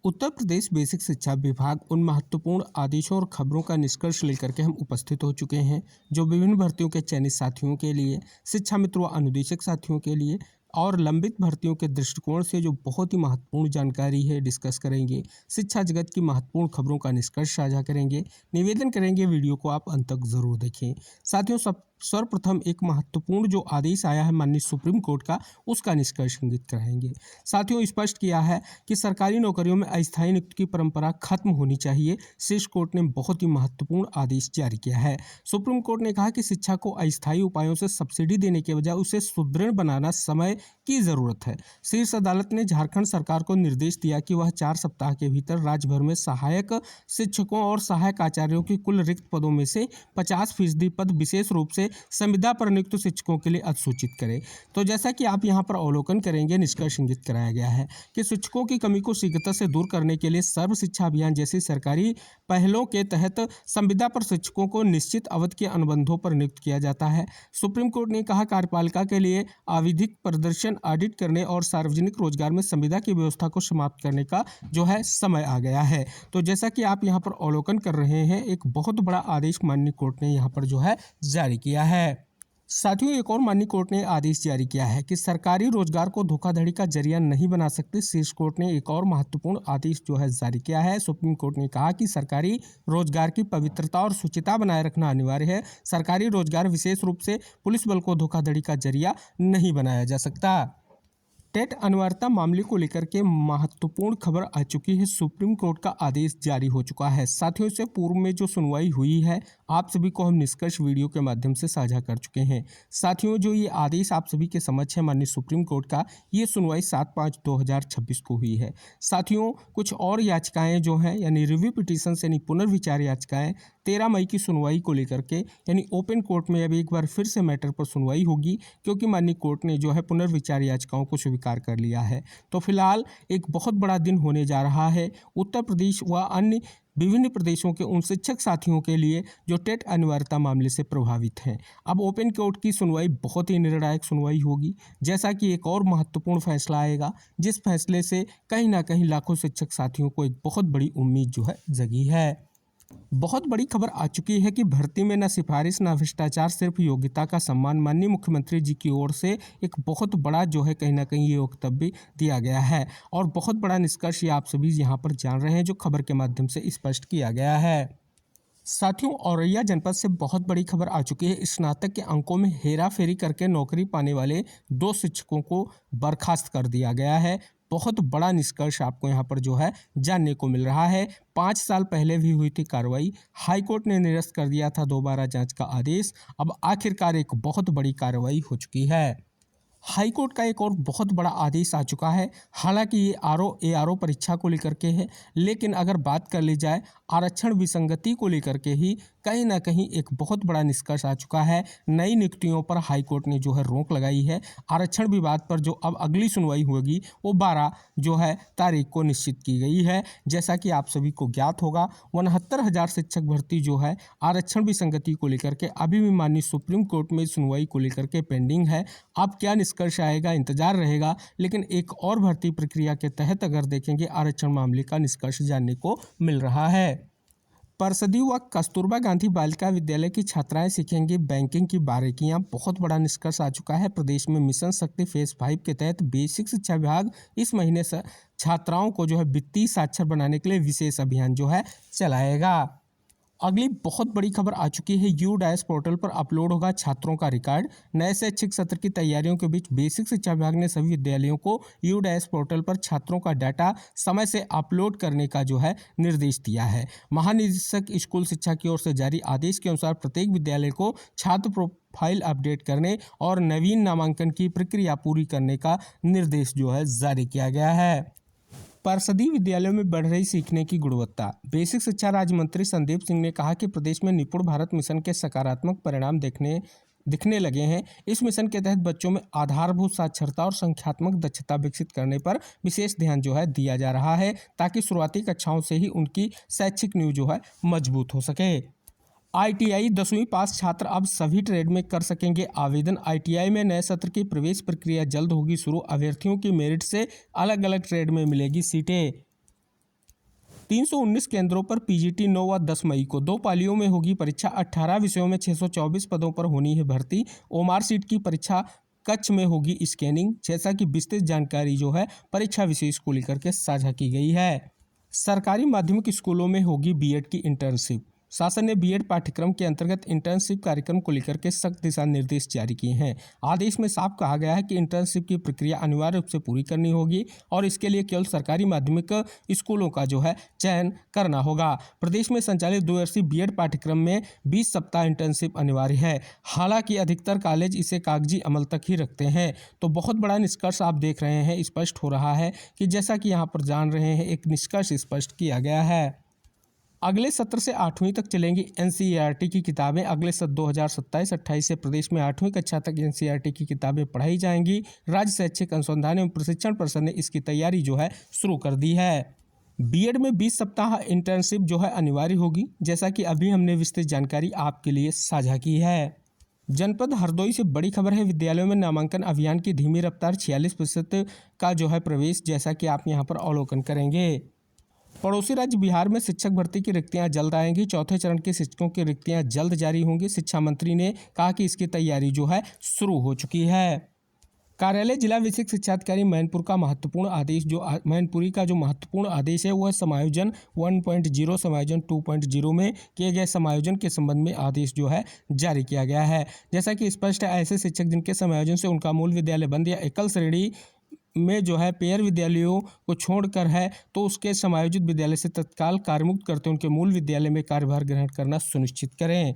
Uttar Pradesh basic शिक्षा विभाग उन महत्वपूर्ण आदेशों और खबरों का निष्कर्ष लेकर के हम उपस्थित हो चुके हैं जो विभिन्न भर्तियों के चयनित साथियों के लिए, शिक्षा मित्रों व अनुदेशक साथियों के लिए और लंबित भर्तियों के दृष्टिकोण से जो बहुत ही महत्वपूर्ण जानकारी है डिस्कस करेंगे। शिक्षा जगत की महत्वपूर्ण खबरों का निष्कर्ष साझा करेंगे। निवेदन करेंगे वीडियो को आप अंत तक जरूर देखें। साथियों, सर्वप्रथम एक महत्वपूर्ण जो आदेश आया है माननीय सुप्रीम कोर्ट का, उसका निष्कर्ष इंगित कराएंगे। साथियों, स्पष्ट किया है कि सरकारी नौकरियों में अस्थायी नियुक्ति की परंपरा खत्म होनी चाहिए। शीर्ष कोर्ट ने बहुत ही महत्वपूर्ण आदेश जारी किया है। सुप्रीम कोर्ट ने कहा कि शिक्षा को अस्थायी उपायों से सब्सिडी देने के बजाय उसे सुदृढ़ बनाना समय की जरूरत है। शीर्ष अदालत ने झारखंड सरकार को निर्देश दिया कि वह 4 सप्ताह के भीतर राज्य भर में सहायक शिक्षकों और सहायक आचार्यों की कुल रिक्त पदों में से 50% पद विशेष रूप से संविदा पर नियुक्त शिक्षकों के लिए अधिसूचित करें। तो जैसा कि आप यहाँ पर अवलोकन करेंगे, निष्कर्ष इंगित कराया गया है कि शिक्षकों की कमी को शीघ्रता से दूर करने के लिए सर्व शिक्षा अभियान जैसी सरकारी पहलों के तहत संविदा पर शिक्षकों को निश्चित अवधि के अनुबंधों पर नियुक्त किया जाता है। सुप्रीम कोर्ट ने कहा, कार्यपालिका के लिए आवधिक प्रदर्शन ऑडिट करने और सार्वजनिक रोजगार में संविदा की व्यवस्था को समाप्त करने का जो है समय आ गया है। तो जैसा कि आप यहाँ पर अवलोकन कर रहे हैं, एक बहुत बड़ा आदेश माननीय कोर्ट ने यहाँ पर जो है जारी किया है। साथियों, एक और माननीय कोर्ट ने आदेश जारी किया है कि सरकारी रोजगार को धोखाधड़ी का जरिया नहीं बना सकते। शीर्ष कोर्ट ने एक और महत्वपूर्ण आदेश जो है जारी किया है। सुप्रीम कोर्ट ने कहा कि सरकारी रोजगार की पवित्रता और शुचिता बनाए रखना अनिवार्य है। सरकारी रोजगार विशेष रूप से पुलिस बल को धोखाधड़ी का जरिया नहीं बनाया जा सकता। टेट अनिवार्यता मामले को लेकर के महत्वपूर्ण खबर आ चुकी है। सुप्रीम कोर्ट का आदेश जारी हो चुका है। साथियों, से पूर्व में जो सुनवाई हुई है, आप सभी को हम निष्कर्ष वीडियो के माध्यम से साझा कर चुके हैं। साथियों, जो ये आदेश आप सभी के समक्ष है माननीय सुप्रीम कोर्ट का, ये सुनवाई 7/5/2026 को हुई है। साथियों, कुछ और याचिकाएं जो हैं यानी रिव्यू पिटीशन यानी पुनर्विचार याचिकाएं 13 मई की सुनवाई को लेकर के यानी ओपन कोर्ट में अब एक बार फिर से मैटर पर सुनवाई होगी, क्योंकि माननीय कोर्ट ने जो है पुनर्विचार याचिकाओं को स्वीकार कर लिया है। तो फिलहाल एक बहुत बड़ा दिन होने जा रहा है उत्तर प्रदेश व अन्य विभिन्न प्रदेशों के उन शिक्षक साथियों के लिए जो टेट अनिवार्यता मामले से प्रभावित हैं। अब ओपन कोर्ट की सुनवाई बहुत ही निर्णायक सुनवाई होगी, जैसा कि एक और महत्वपूर्ण फैसला आएगा, जिस फैसले से कहीं ना कहीं लाखों शिक्षक साथियों को एक बहुत बड़ी उम्मीद जो है जगी है। बहुत बड़ी खबर आ चुकी है कि भर्ती में न सिफारिश न भ्रष्टाचार, सिर्फ योग्यता का सम्मान। माननीय मुख्यमंत्री जी की ओर से एक बहुत बड़ा जो है कहीं ना कहीं ये वक्तव्य दिया गया है और बहुत बड़ा निष्कर्ष ये आप सभी यहाँ पर जान रहे हैं, जो खबर के माध्यम से स्पष्ट किया गया है। साथियों, औरैया जनपद से बहुत बड़ी खबर आ चुकी है। स्नातक के अंकों में हेरा फेरी करके नौकरी पाने वाले 2 शिक्षकों को बर्खास्त कर दिया गया है। बहुत बड़ा निष्कर्ष आपको यहाँ पर जो है जानने को मिल रहा है। 5 साल पहले भी हुई थी कार्रवाई, हाईकोर्ट ने निरस्त कर दिया था दोबारा जांच का आदेश। अब आखिरकार एक बहुत बड़ी कार्रवाई हो चुकी है। हाईकोर्ट का एक और बहुत बड़ा आदेश आ चुका है। हालांकि ये ARO परीक्षा को लेकर के है, लेकिन अगर बात कर ली जाए आरक्षण विसंगति को लेकर के ही कहीं ना कहीं एक बहुत बड़ा निष्कर्ष आ चुका है। नई नियुक्तियों पर हाईकोर्ट ने जो है रोक लगाई है। आरक्षण विवाद पर जो अब अगली सुनवाई होगी वो 12 जो है तारीख को निश्चित की गई है। जैसा कि आप सभी को ज्ञात होगा, 69,000 शिक्षक भर्ती जो है आरक्षण विसंगति को लेकर के अभी भी माननीय सुप्रीम कोर्ट में सुनवाई को लेकर के पेंडिंग है। अब क्या निष्कर्ष आएगा, इंतजार रहेगा। लेकिन एक और भर्ती प्रक्रिया के तहत अगर देखेंगे, आरक्षण मामले का निष्कर्ष जानने को मिल रहा है। परसदी व कस्तूरबा गांधी बालिका विद्यालय की छात्राएं सीखेंगी बैंकिंग की बारीकियां। बहुत बड़ा निष्कर्ष आ चुका है। प्रदेश में मिशन शक्ति फेज 5 के तहत बेसिक शिक्षा विभाग इस महीने से छात्राओं को जो है वित्तीय साक्षर बनाने के लिए विशेष अभियान जो है चलाएगा। अगली बहुत बड़ी खबर आ चुकी है। UDAS पोर्टल पर अपलोड होगा छात्रों का रिकॉर्ड। नए शैक्षिक सत्र की तैयारियों के बीच बेसिक शिक्षा विभाग ने सभी विद्यालयों को UDAS पोर्टल पर छात्रों का डाटा समय से अपलोड करने का जो है निर्देश दिया है। महानिदेशक स्कूल शिक्षा की ओर से जारी आदेश के अनुसार प्रत्येक विद्यालय को छात्र प्रोफाइल अपडेट करने और नवीन नामांकन की प्रक्रिया पूरी करने का निर्देश जो है जारी किया गया है। परसदी विद्यालयों में बढ़ रही सीखने की गुणवत्ता। बेसिक शिक्षा राज्य मंत्री संदीप सिंह ने कहा कि प्रदेश में निपुण भारत मिशन के सकारात्मक परिणाम दिखने लगे हैं। इस मिशन के तहत बच्चों में आधारभूत साक्षरता और संख्यात्मक दक्षता विकसित करने पर विशेष ध्यान जो है दिया जा रहा है, ताकि शुरुआती कक्षाओं से ही उनकी शैक्षिक नींव जो है मजबूत हो सके। ITI 10वीं पास छात्र अब सभी ट्रेड में कर सकेंगे आवेदन। ITI में नए सत्र की प्रवेश प्रक्रिया जल्द होगी शुरू। अभ्यर्थियों की मेरिट से अलग अलग ट्रेड में मिलेगी सीटें। 319 केंद्रों पर पीजीटी 9 व 10 मई को 2 पालियों में होगी परीक्षा। 18 विषयों में 624 पदों पर होनी है भर्ती। ओमार सीट की परीक्षा कच्छ में होगी स्कैनिंग। जैसा कि विस्तृत जानकारी जो है परीक्षा विशेष को लेकर के साझा की गई है। सरकारी माध्यमिक स्कूलों में होगी बीएड की इंटर्नशिप। शासन ने बीएड पाठ्यक्रम के अंतर्गत इंटर्नशिप कार्यक्रम को लेकर के सख्त दिशा निर्देश जारी किए हैं। आदेश में साफ कहा गया है कि इंटर्नशिप की प्रक्रिया अनिवार्य रूप से पूरी करनी होगी और इसके लिए केवल सरकारी माध्यमिक स्कूलों का जो है चयन करना होगा। प्रदेश में संचालित 2 वर्षीय बीएड पाठ्यक्रम में 20 सप्ताह इंटर्नशिप अनिवार्य है। हालांकि अधिकतर कॉलेज इसे कागजी अमल तक ही रखते हैं। तो बहुत बड़ा निष्कर्ष आप देख रहे हैं, स्पष्ट हो रहा है कि जैसा कि यहाँ पर जान रहे हैं, एक निष्कर्ष स्पष्ट किया गया है। अगले सत्र से 8वीं तक चलेंगी एनसीईआरटी की किताबें। अगले सत्र 2027-28 से प्रदेश में 8वीं कक्षा तक एनसीईआरटी की किताबें पढ़ाई जाएंगी। राज्य शैक्षिक अनुसंधान एवं प्रशिक्षण परिषद ने इसकी तैयारी जो है शुरू कर दी है। बीएड में 20 सप्ताह इंटर्नशिप जो है अनिवार्य होगी, जैसा कि अभी हमने विस्तृत जानकारी आपके लिए साझा की है। जनपद हरदोई से बड़ी खबर है। विद्यालयों में नामांकन अभियान की धीमी रफ्तार, 46% का जो है प्रवेश, जैसा कि आप यहाँ पर अवलोकन करेंगे। पड़ोसी राज्य बिहार में शिक्षक भर्ती की रिक्तियां जल्द आएंगी। चौथे चरण के शिक्षकों की रिक्तियां जल्द जारी होंगी। शिक्षा मंत्री ने कहा कि इसकी तैयारी जो है शुरू हो चुकी है। कार्यालय जिला विशिष्ट शिक्षाधिकारी मैनपुर का महत्वपूर्ण आदेश मैनपुरी का जो महत्वपूर्ण आदेश है वह समायोजन 1.0 समायोजन 2.0 में किए गए समायोजन के संबंध में आदेश जो है जारी किया गया है। जैसा कि स्पष्ट है, ऐसे शिक्षक जिनके समायोजन से उनका मूल विद्यालय बंद या एकल श्रेणी में जो है पेयर विद्यालयों को छोड़कर है, तो उसके समायोजित विद्यालय से तत्काल कार्यमुक्त करते उनके मूल विद्यालय में कार्यभार ग्रहण करना सुनिश्चित करें।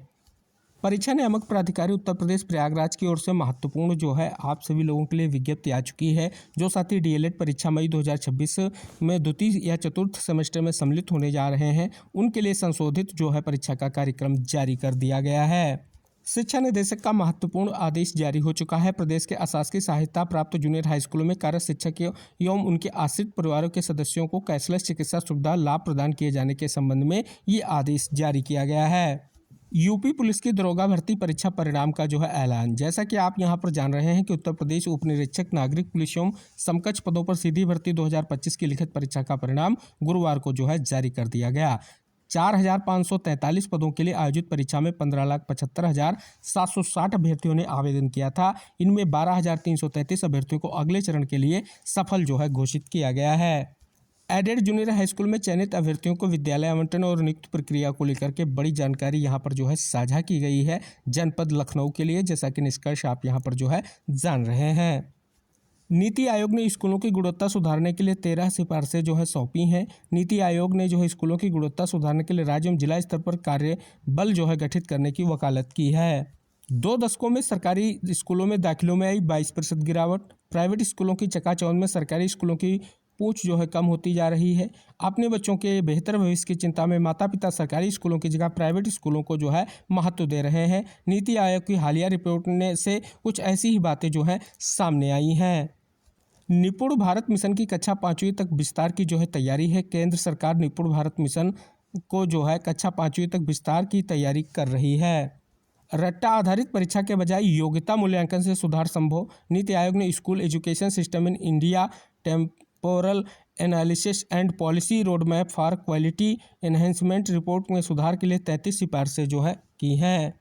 परीक्षा नियामक प्राधिकारी उत्तर प्रदेश प्रयागराज की ओर से महत्वपूर्ण जो है आप सभी लोगों के लिए विज्ञप्ति आ चुकी है। जो साथी डीएलएड परीक्षा मई 2026 में द्वितीय या चतुर्थ सेमेस्टर में सम्मिलित होने जा रहे हैं, उनके लिए संशोधित जो है परीक्षा का कार्यक्रम जारी कर दिया गया है। शिक्षा निदेशक का महत्वपूर्ण आदेश जारी हो चुका है। प्रदेश के अशासकीय सहायता प्राप्त जूनियर हाई स्कूलों में कार्यरत शिक्षक एवं उनके आश्रित परिवारों के सदस्यों को कैशलेस चिकित्सा सुविधा लाभ प्रदान किए जाने के संबंध में ये आदेश जारी किया गया है। यूपी पुलिस की दरोगा भर्ती परीक्षा परिणाम का जो है ऐलान। जैसा कि आप यहां पर जान रहे हैं कि उत्तर प्रदेश उप निरीक्षक नागरिक पुलिस एवं समकक्ष पदों पर सीधी भर्ती 2025 की लिखित परीक्षा का परिणाम गुरुवार को जो है जारी कर दिया गया। 4,543 पदों के लिए आयोजित परीक्षा में 15,75,760 अभ्यर्थियों ने आवेदन किया था। इनमें 12,333 अभ्यर्थियों को अगले चरण के लिए सफल जो है घोषित किया गया है। एडेड जूनियर हाई स्कूल में चयनित अभ्यर्थियों को विद्यालय आवंटन और नियुक्ति प्रक्रिया को लेकर के बड़ी जानकारी यहां पर जो है साझा की गई है जनपद लखनऊ के लिए, जैसा कि निष्कर्ष आप यहां पर जो है जान रहे हैं। नीति आयोग ने स्कूलों की गुणवत्ता सुधारने के लिए 13 सिफारिशें जो है सौंपी हैं। नीति आयोग ने जो है स्कूलों की गुणवत्ता सुधारने के लिए राज्य एवं जिला स्तर पर कार्य बल जो है गठित करने की वकालत की है। 2 दशकों में सरकारी स्कूलों में दाखिलों में आई 22% गिरावट। प्राइवेट स्कूलों की चकाचौंध में सरकारी स्कूलों की पूछ जो है कम होती जा रही है। अपने बच्चों के बेहतर भविष्य की चिंता में माता पिता सरकारी स्कूलों की जगह प्राइवेट स्कूलों को जो है महत्व दे रहे हैं। नीति आयोग की हालिया रिपोर्ट ने से कुछ ऐसी ही बातें जो है सामने आई हैं। निपुण भारत मिशन की कक्षा 5वीं तक विस्तार की जो है तैयारी है। केंद्र सरकार निपुण भारत मिशन को जो है कक्षा 5वीं तक विस्तार की तैयारी कर रही है। रट्टा आधारित परीक्षा के बजाय योग्यता मूल्यांकन से सुधार संभव। नीति आयोग ने school education system in India temporal analysis and policy roadmap for quality enhancement report में सुधार के लिए 33 सिफारिशें जो है की हैं।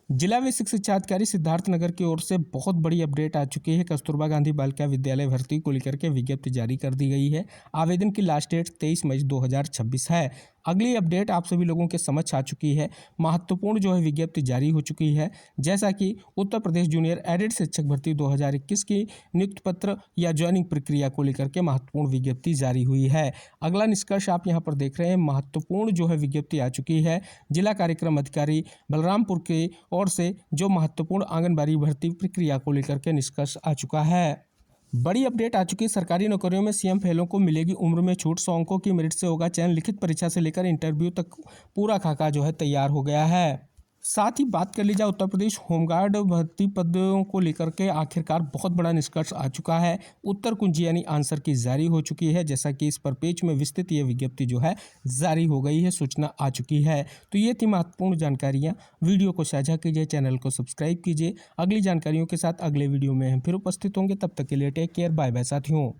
जिला विशिष्ट शिक्षा अधिकारी सिद्धार्थनगर की ओर से बहुत बड़ी अपडेट आ चुकी है। कस्तूरबा गांधी बालिका विद्यालय भर्ती को लेकर के विज्ञप्ति जारी कर दी गई है। आवेदन की लास्ट डेट 23 मई 2026 है। अगली अपडेट आप सभी लोगों के समझ आ चुकी है। महत्वपूर्ण जो है विज्ञप्ति जारी हो चुकी है, जैसा कि उत्तर प्रदेश जूनियर एडेड शिक्षक भर्ती 2021 की नियुक्ति पत्र या ज्वाइनिंग प्रक्रिया को लेकर के महत्वपूर्ण विज्ञप्ति जारी हुई है। अगला निष्कर्ष आप यहाँ पर देख रहे हैं, महत्वपूर्ण जो है विज्ञप्ति आ चुकी है। जिला कार्यक्रम अधिकारी बलरामपुर की ओर से जो महत्वपूर्ण आंगनबाड़ी भर्ती प्रक्रिया को लेकर के निष्कर्ष आ चुका है। बड़ी अपडेट आ चुकी है। सरकारी नौकरियों में सीएम फेलों को मिलेगी उम्र में छूट। 100 अंकों की मेरिट से होगा चयन। लिखित परीक्षा से लेकर इंटरव्यू तक पूरा खाका जो है तैयार हो गया है। साथ ही बात कर ली जाए उत्तर प्रदेश होमगार्ड भर्ती पदों को लेकर के आखिरकार बहुत बड़ा निष्कर्ष आ चुका है। उत्तर कुंजी यानी आंसर की जारी हो चुकी है, जैसा कि इस पर पेज में विस्तृत ये विज्ञप्ति जो है जारी हो गई है, सूचना आ चुकी है। तो ये थी महत्वपूर्ण जानकारियाँ। वीडियो को साझा कीजिए, चैनल को सब्सक्राइब कीजिए। अगली जानकारियों के साथ अगले वीडियो में हम फिर उपस्थित होंगे। तब तक के लिए टेक केयर, बाय बाय साथियों।